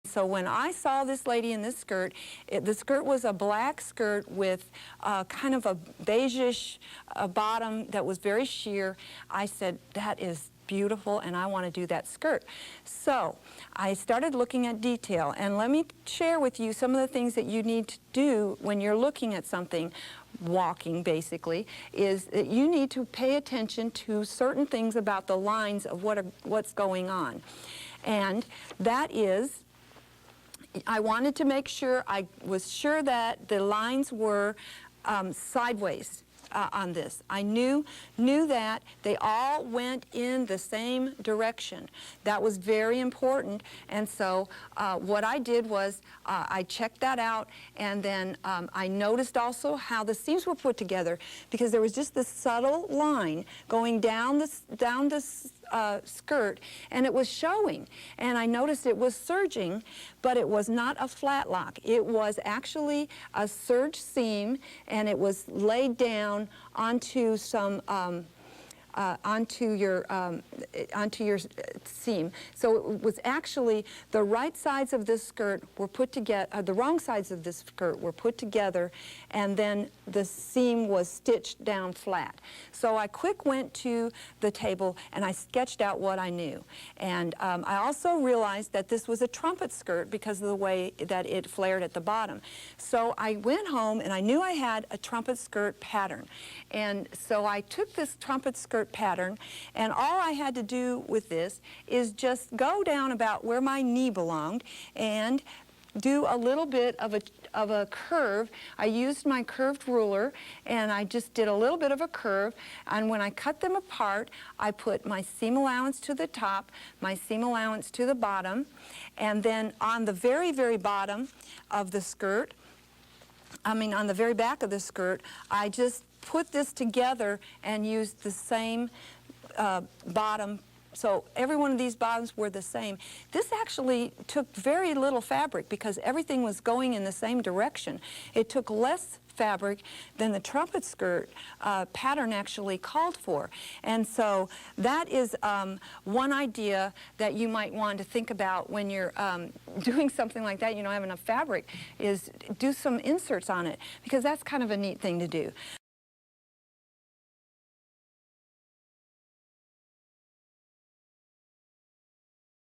So when I saw this lady in this skirt, the skirt was a black skirt with kind of a beigeish bottom that was very sheer. I said, that is beautiful, and I want to do that skirt. So I started looking at detail, and let me share with you some of the things that you need to do when you're looking at something, walking basically, is that you need to pay attention to certain things about the lines of what's going on. And that is, I wanted to make sure, I was sure that the lines were sideways on this. I knew that they all went in the same direction. That was very important, and so what I did was I checked that out, and then I noticed also how the seams were put together, because there was just this subtle line going down this skirt, and it was showing, and I noticed it was serging, but it was not a flat lock. It was actually a serge seam, and it was laid down onto some onto your seam. So it was actually the right sides of this skirt were put together, the wrong sides of this skirt were put together, and then the seam was stitched down flat. So I quick went to the table and I sketched out what I knew. And I also realized that this was a trumpet skirt because of the way that it flared at the bottom. So I went home and I knew I had a trumpet skirt pattern. And so I took this trumpet skirt pattern, and all I had to do with this is just go down about where my knee belonged and do a little bit of a curve. I used my curved ruler, and I just did a little bit of a curve, and when I cut them apart, I put my seam allowance to the top, my seam allowance to the bottom, and then on the very, very bottom of the skirt, on the very back of the skirt, I just put this together and used the same bottom. So every one of these bottoms were the same. This actually took very little fabric because everything was going in the same direction. It took less fabric than the trumpet skirt pattern actually called for. And so that is one idea that you might want to think about when you're doing something like that. You don't have enough fabric, is do some inserts on it, because that's kind of a neat thing to do.